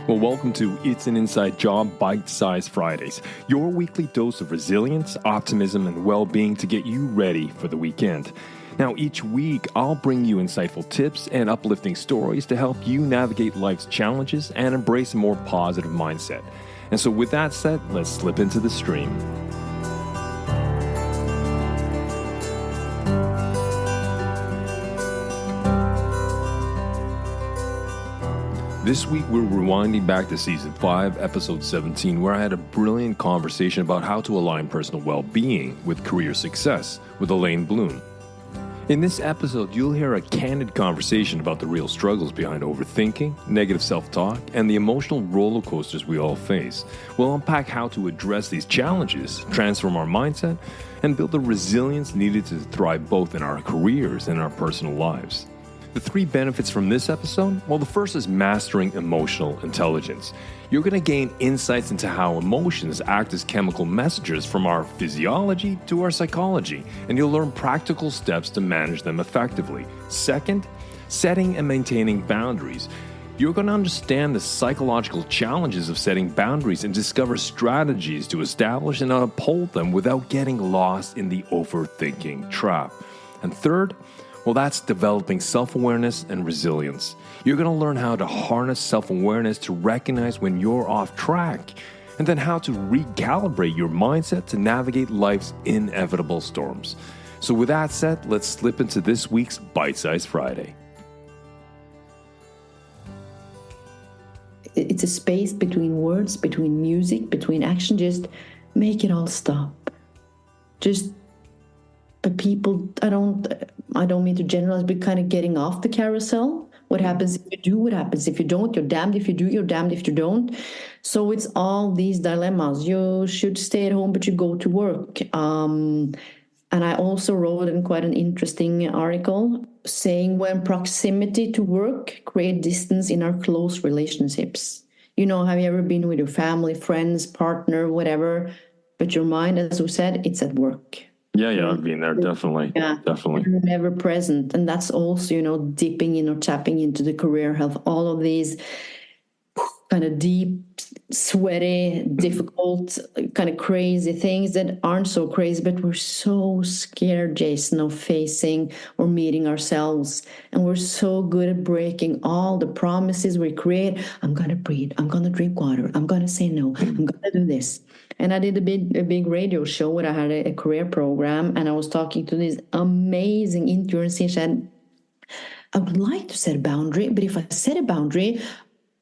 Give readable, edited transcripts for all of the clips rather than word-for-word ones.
Well, welcome to It's an Inside Job BiteSize Fridays, your weekly dose of resilience, optimism, and well-being to get you ready for the weekend. Now, each week, I'll bring you insightful tips and uplifting stories to help you navigate life's challenges and embrace a more positive mindset. And so with that said, let's slip into the stream. This week, we're rewinding back to Season 5, Episode 17, where I had a brilliant conversation about how to align personal well-being with career success with Elaine Bloom. In this episode, you'll hear a candid conversation about the real struggles behind overthinking, negative self-talk, and the emotional roller coasters we all face. We'll unpack how to address these challenges, transform our mindset, and build the resilience needed to thrive both in our careers and our personal lives. The 3 benefits from this episode, well, the first is mastering emotional intelligence. You're going to gain insights into how emotions act as chemical messengers from our physiology to our psychology, and you'll learn practical steps to manage them effectively. Second, setting and maintaining boundaries. You're going to understand the psychological challenges of setting boundaries and discover strategies to establish and uphold them without getting lost in the overthinking trap. And third, well, that's developing self-awareness and resilience. You're going to learn how to harness self-awareness to recognize when you're off track, and then how to recalibrate your mindset to navigate life's inevitable storms. So with that said, let's slip into this week's Bite-Size Friday. It's a space between words, between music, between action. Just make it all stop. But people, I don't mean to generalize, but kind of getting off the carousel. What happens if you do? What happens if you don't? You're damned if you do, you're damned if you don't. So it's all these dilemmas. You should stay at home, but you go to work. And I also wrote in quite an interesting article saying when proximity to work create distance in our close relationships. You know, have you ever been with your family, friends, partner, whatever, but your mind, as we said, it's at work. Yeah, I've been there, definitely. Yeah, definitely. You're never present. And that's also, dipping in or tapping into the career health, all of these kind of deep, sweaty, difficult, kind of crazy things that aren't so crazy, but we're so scared, Jason, of facing or meeting ourselves. And we're so good at breaking all the promises we create. I'm going to breathe. I'm going to drink water. I'm going to say no. I'm going to do this. And I did a big radio show where I had a career program, and I was talking to this amazing interns. She said, I would like to set a boundary, but if I set a boundary,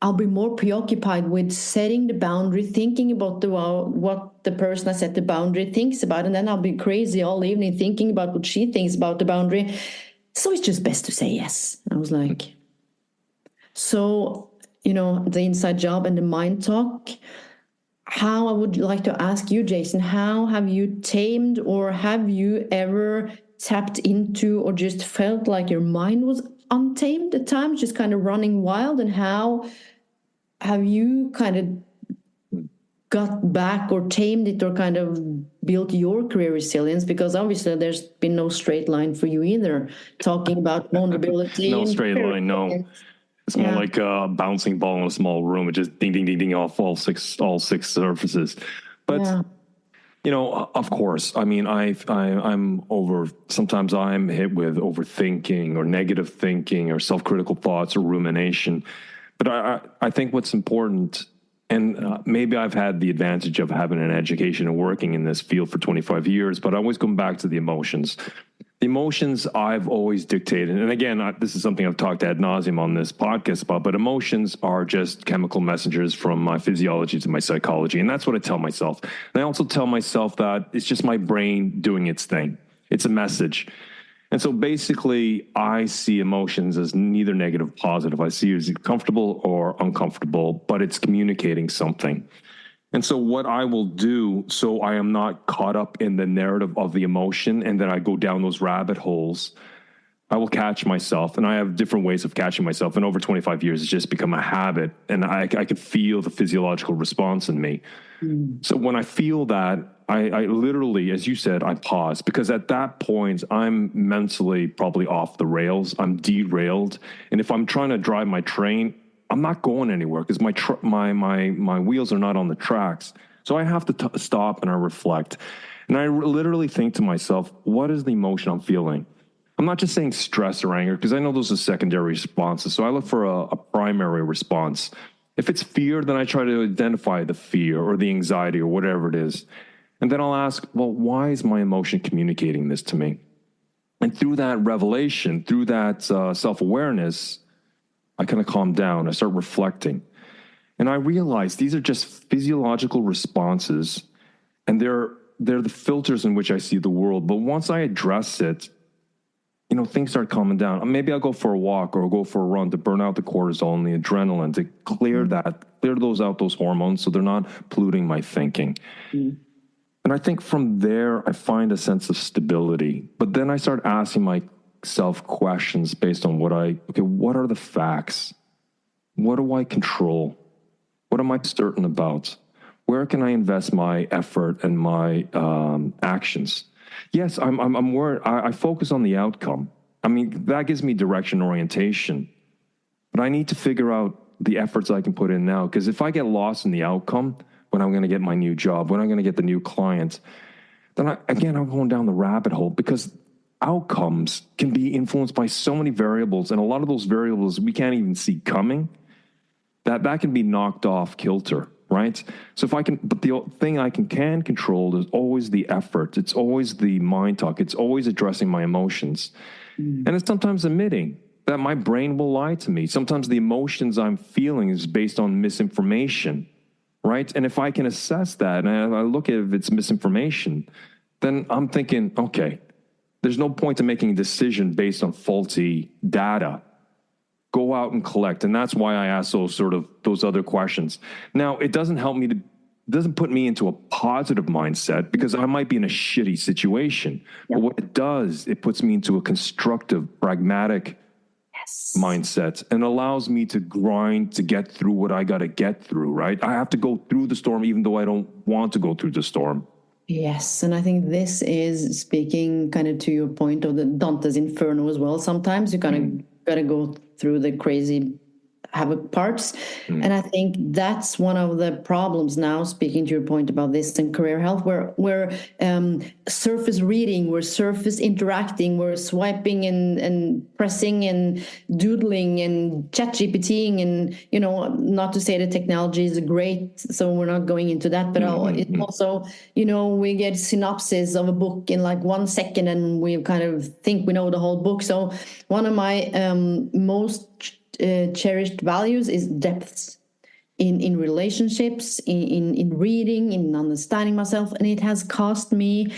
I'll be more preoccupied with setting the boundary, thinking about what the person I set the boundary thinks about, and then I'll be crazy all evening thinking about what she thinks about the boundary. So it's just best to say yes. I was like, so, the inside job and the mind talk. How I would like to ask you, Jason, how have you tamed, or have you ever tapped into or just felt like your mind was untamed at times, just kind of running wild? And how have you kind of got back or tamed it or kind of built your career resilience? Because obviously there's been no straight line for you either, talking about vulnerability. No straight line, no. It's more like a bouncing ball in a small room. It just ding, ding, ding, ding off all six surfaces. But, of course, I mean, sometimes I'm hit with overthinking or negative thinking or self-critical thoughts or rumination. But I think what's important, and maybe I've had the advantage of having an education and working in this field for 25 years, but I always come back to the emotions. The emotions I've always dictated, and again, this is something I've talked ad nauseum on this podcast about, but emotions are just chemical messengers from my physiology to my psychology, and that's what I tell myself. And I also tell myself that it's just my brain doing its thing. It's a message. And so basically, I see emotions as neither negative or positive. I see it as comfortable or uncomfortable, but it's communicating something. And so what I will do, so I am not caught up in the narrative of the emotion and then I go down those rabbit holes, I will catch myself. And I have different ways of catching myself. And over 25 years, it's just become a habit. And I can feel the physiological response in me. So when I feel that, I literally, as you said, I pause. Because at that point, I'm mentally probably off the rails. I'm derailed. And if I'm trying to drive my train, I'm not going anywhere because my wheels are not on the tracks. So I have to stop and I reflect. And I literally think to myself, what is the emotion I'm feeling? I'm not just saying stress or anger, because I know those are secondary responses. So I look for a primary response. If it's fear, then I try to identify the fear or the anxiety or whatever it is. And then I'll ask, well, why is my emotion communicating this to me? And through that revelation, through that self-awareness, I kind of calm down. I start reflecting. And I realize these are just physiological responses, and they're the filters in which I see the world. But once I address it, things start calming down. Maybe I'll go for a walk or I'll go for a run to burn out the cortisol and the adrenaline, to clear those hormones so they're not polluting my thinking. Mm. And I think from there, I find a sense of stability. But then I start asking myself questions based on what are the facts? What do I control? What am I certain about? Where can I invest my effort and my actions? Yes, I'm worried. I focus on the outcome. I mean, that gives me direction, orientation. But I need to figure out the efforts I can put in now. Because if I get lost in the outcome, when I'm going to get my new job, when I'm going to get the new client, then I'm going down the rabbit hole, because outcomes can be influenced by so many variables. And a lot of those variables we can't even see coming. That can be knocked off kilter. Right? So but the thing I can control is always the effort. It's always the mind talk. It's always addressing my emotions. Mm. And it's sometimes admitting that my brain will lie to me. Sometimes the emotions I'm feeling is based on misinformation, right? And if I can assess that, and I look at if it's misinformation, then I'm thinking, okay, there's no point in making a decision based on faulty data. Go out and collect. And that's why I ask those other questions. Now, it doesn't doesn't put me into a positive mindset, because I might be in a shitty situation. Yep. But what it does, it puts me into a constructive, pragmatic mindset, and allows me to grind to get through what I got to get through, right? I have to go through the storm, even though I don't want to go through the storm. Yes, and I think this is speaking kind of to your point of the Dante's Inferno as well. Sometimes you kind of got to go through the crazy havoc parts. And I think that's one of the problems now, speaking to your point about this and career health, we're surface reading, we're surface interacting, we're swiping and pressing and doodling and chat GPTing, and not to say that technology is great, so we're not going into that, but it also, we get synopsis of a book in like 1 second and we kind of think we know the whole book. So one of my most cherished values is depths in relationships, in reading, in understanding myself. And it has cost me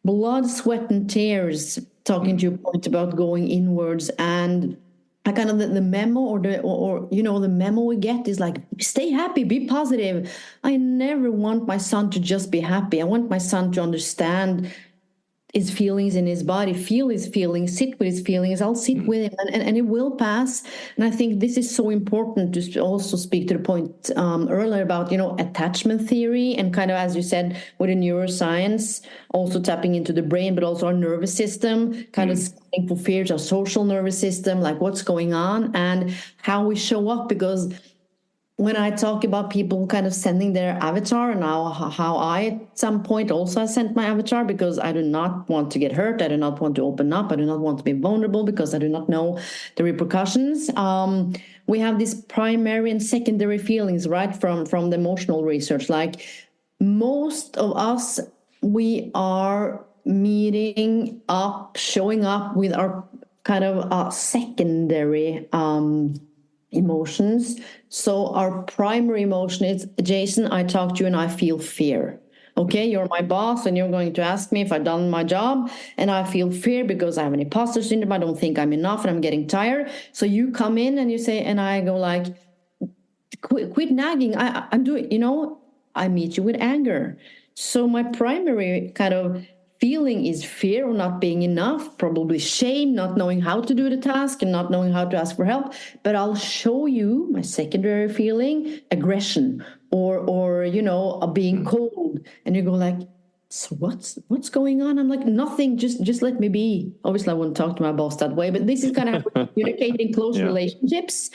blood, sweat, and tears, talking to your point about going inwards. And I kind of the memo or the memo we get is like, stay happy, be positive. I never want my son to just be happy. I want my son to understand his feelings in his body, feel his feelings, sit with his feelings. I'll sit with him, and it will pass. And I think this is so important to also speak to the point earlier about, attachment theory, and kind of, as you said, with the neuroscience, also tapping into the brain, but also our nervous system, kind of scanning for fears, our social nervous system, like what's going on and how we show up. Because when I talk about people kind of sending their avatar, and now how I at some point also sent my avatar, because I do not want to get hurt. I do not want to open up. I do not want to be vulnerable, because I do not know the repercussions. We have these primary and secondary feelings, right, from the emotional research. Like most of us, we are meeting up, showing up with our kind of secondary emotions. So our primary emotion is, Jason, I talk to you and I feel fear. Okay, you're my boss and you're going to ask me if I've done my job, and I feel fear because I have an imposter syndrome. I don't think I'm enough and I'm getting tired. So you come in and you say, and I go like, quit nagging. I'm doing, I meet you with anger. So my primary kind of feeling is fear of not being enough, probably shame, not knowing how to do the task and not knowing how to ask for help. But I'll show you my secondary feeling, aggression, or being cold. And you go like, so what's going on? I'm like, nothing, just let me be. Obviously I wouldn't talk to my boss that way, but this is kind of how we communicate in close relationships.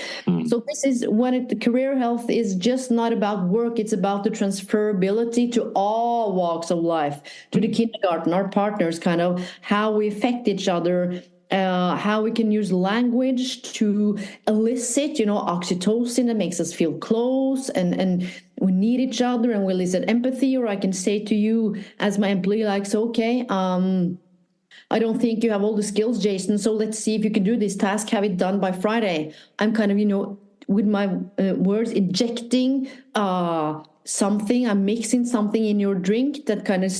So this is when the career health is just not about work, it's about the transferability to all walks of life, to the kindergarten, our partners, kind of how we affect each other, how we can use language to elicit, oxytocin that makes us feel close, and we need each other, and we elicit empathy. Or I can say to you as my employee, like, so, okay, I don't think you have all the skills, Jason, so let's see if you can do this task, have it done by Friday. I'm kind of, with my words, injecting something. I'm mixing something in your drink that kind of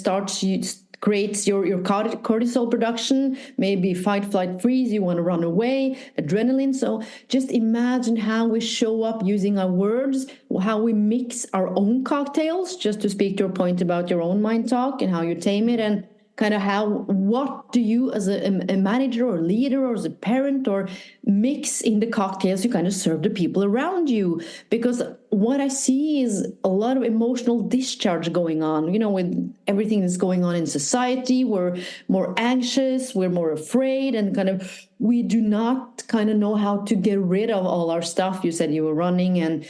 creates your cortisol production, maybe fight, flight, freeze, you want to run away, adrenaline. So just imagine how we show up using our words, how we mix our own cocktails, just to speak to your point about your own mind talk and how you tame it, and kind of what do you as a manager or leader or as a parent or mix in the cocktails you kind of serve the people around you. Because what I see is a lot of emotional discharge going on, with everything that's going on in society. We're more anxious, we're more afraid, and kind of we do not kind of know how to get rid of all our stuff. You said you were running, and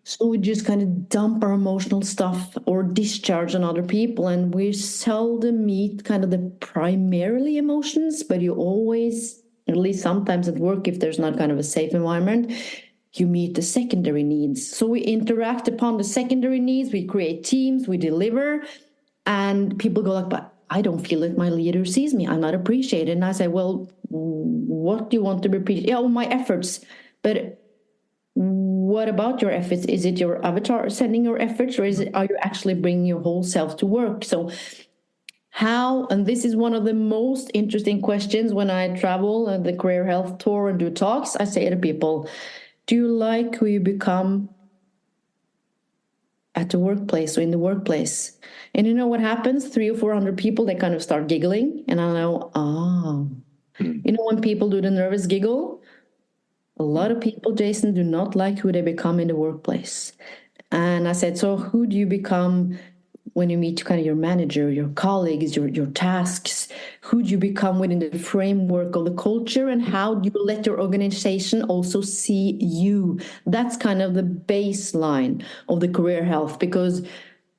so we just kind of dump our emotional stuff or discharge on other people, and we seldom meet kind of the primarily emotions, but you always, at least sometimes at work, if there's not kind of a safe environment, you meet the secondary needs. So we interact upon the secondary needs, we create teams, we deliver, and people go like, but I don't feel like my leader sees me, I'm not appreciated. And I say, well, what do you want to be appreciated? Yeah, well, my efforts. But what about your efforts? Is it your avatar sending your efforts, or are you actually bringing your whole self to work? So and this is one of the most interesting questions when I travel and the career health tour and do talks, I say to people, do you like who you become at the workplace or in the workplace? And you know what happens? 300 or 400 people, they kind of start giggling, and I know, when people do the nervous giggle, a lot of people, Jason, do not like who they become in the workplace. And I said, so who do you become when you meet kind of your manager, your colleagues, your tasks? Who do you become within the framework of the culture? And how do you let your organization also see you? That's kind of the baseline of the career health. Because,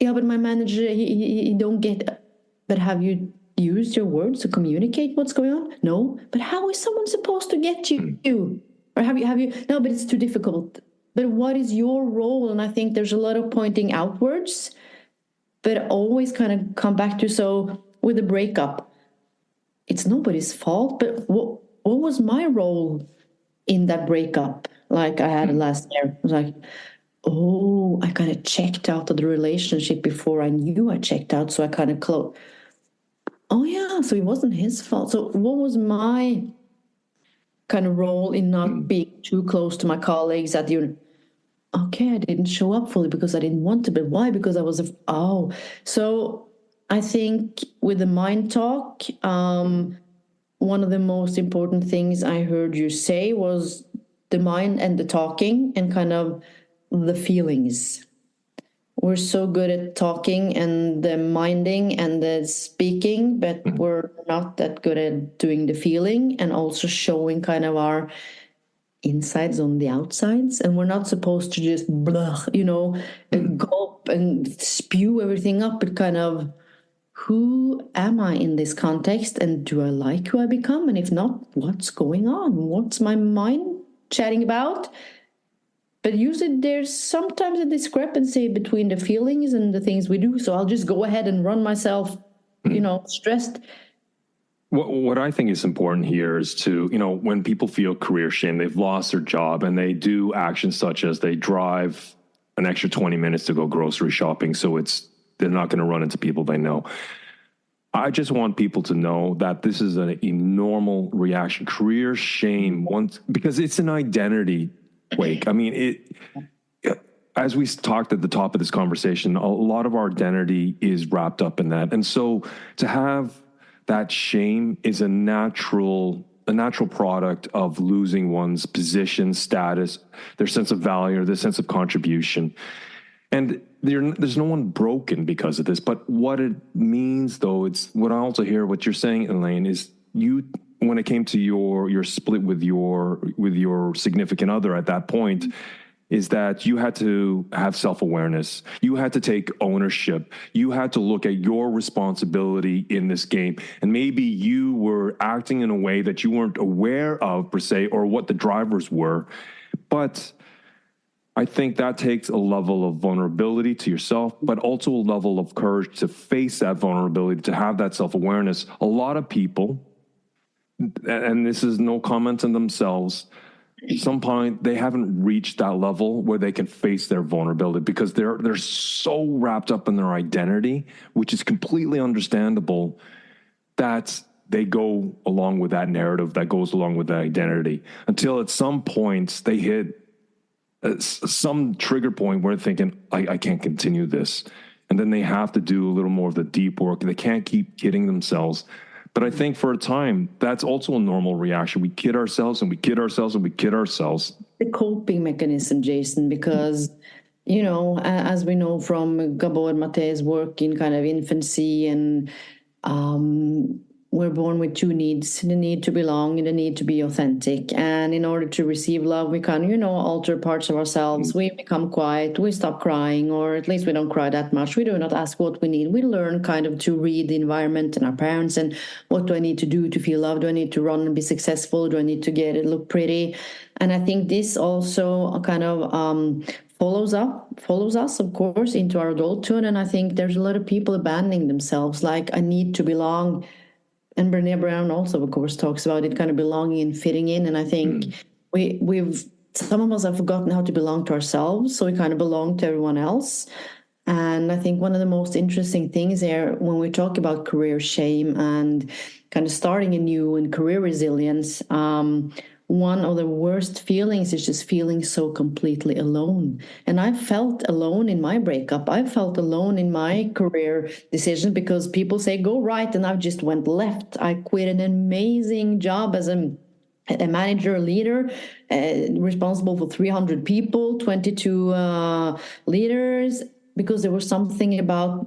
but my manager, he don't get, but have you used your words to communicate what's going on? No. But how is someone supposed to get you? Or have you? No, but it's too difficult. But what is your role? And I think there's a lot of pointing outwards, but always kind of come back to, so with a breakup, it's nobody's fault, but what was my role in that breakup? Like I had last year. I was like, I kind of checked out of the relationship before I knew I checked out. So I kind of closed. Oh yeah, so it wasn't his fault. So what was my kind of role in not being too close to my colleagues at the unit? Okay, I didn't show up fully because I didn't want to, but why? Because I was so I think with the mind talk, one of the most important things I heard you say was the mind and the talking and kind of the feelings. We're so good at talking and the minding and the speaking, but we're not that good at doing the feeling and also showing kind of our insides on the outsides. And we're not supposed to just gulp and spew everything up, but kind of, who am I in this context, and do I like who I become? And if not, what's going on? What's my mind chatting about? But usually there's sometimes a discrepancy between the feelings and the things we do. So I'll just go ahead and run myself, stressed. What I think is important here is to, when people feel career shame, they've lost their job and they do actions such as they drive an extra 20 minutes to go grocery shopping. So they're not going to run into people they know. I just want people to know that this is a normal reaction. Career shame, because it's an identity wake. I mean, as we talked at the top of this conversation, a lot of our identity is wrapped up in that. And so to have that shame is a natural product of losing one's position, status, their sense of value, or their sense of contribution. And there's no one broken because of this. But what it means, though, it's what I also hear what you're saying, Elaine, is you, when it came to your split with your significant other at that point, is that you had to have self-awareness. You had to take ownership. You had to look at your responsibility in this game. And maybe you were acting in a way that you weren't aware of, per se, or what the drivers were. But I think that takes a level of vulnerability to yourself, but also a level of courage to face that vulnerability, to have that self-awareness. A lot of people, and this is no comment on themselves, at some point they haven't reached that level where they can face their vulnerability because they're so wrapped up in their identity, which is completely understandable, that they go along with that narrative that goes along with that identity until at some points they hit some trigger point where they're thinking, I can't continue this. And then they have to do a little more of the deep work. They can't keep kidding themselves. But I think for a time, that's also a normal reaction. We kid ourselves and we kid ourselves and we kid ourselves. The coping mechanism, Jason, because, as we know from Gabo and Mate's work in kind of infancy, and we're born with two needs: the need to belong and the need to be authentic. And in order to receive love, we kind of, alter parts of ourselves. We become quiet, we stop crying, or at least we don't cry that much. We do not ask what we need. We learn kind of to read the environment and our parents, and what do I need to do to feel loved? Do I need to run and be successful? Do I need to get it, look pretty? And I think this also kind of follows us, of course, into our adulthood. And I think there's a lot of people abandoning themselves, like, I need to belong. And Brené Brown also, of course, talks about it, kind of belonging and fitting in. And I think some of us have forgotten how to belong to ourselves, so we kind of belong to everyone else. And I think one of the most interesting things there, when we talk about career shame and kind of starting anew and career resilience, one of the worst feelings is just feeling so completely alone. And I felt alone in my breakup. I felt alone in my career decision because people say, go right, and I just went left. I quit an amazing job as a manager, leader, responsible for 300 people, 22 leaders, because there was something about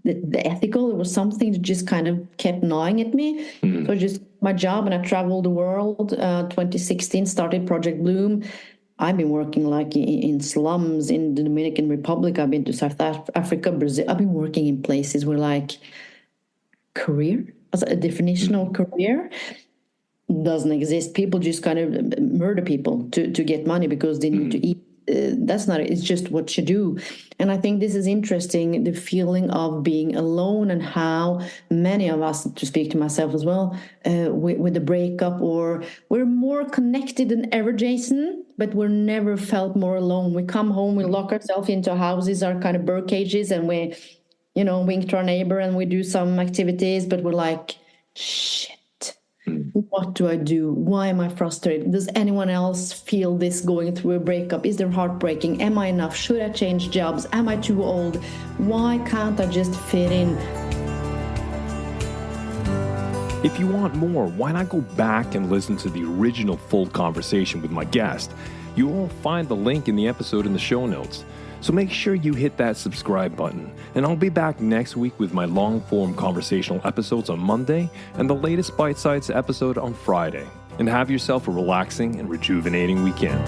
the ethical, it was something that just kind of kept gnawing at me. So just my job, and I traveled the world. 2016 started Project Bloom. I've been working like in slums in the Dominican Republic. I've been to South Africa, Brazil. I've been working in places where, like, career, as a definition of career, doesn't exist. People just kind of murder people to get money because they need to eat. That's not it. It's just what you do. And I think this is interesting, the feeling of being alone, and how many of us, to speak to myself as well, with the breakup, or we're more connected than ever, Jason, but we're never felt more alone. We come home, we lock ourselves into our houses, our kind of bird cages, and we, wink to our neighbor and we do some activities, but we're like, shit. What do I do? Why am I frustrated? Does anyone else feel this going through a breakup? Is there heartbreaking? Am I enough? Should I change jobs? Am I too old? Why can't I just fit in? If you want more, why not go back and listen to the original full conversation with my guest? You will find the link in the episode in the show notes. So make sure you hit that subscribe button. And I'll be back next week with my long-form conversational episodes on Monday and the latest BiteSize episode on Friday. And have yourself a relaxing and rejuvenating weekend.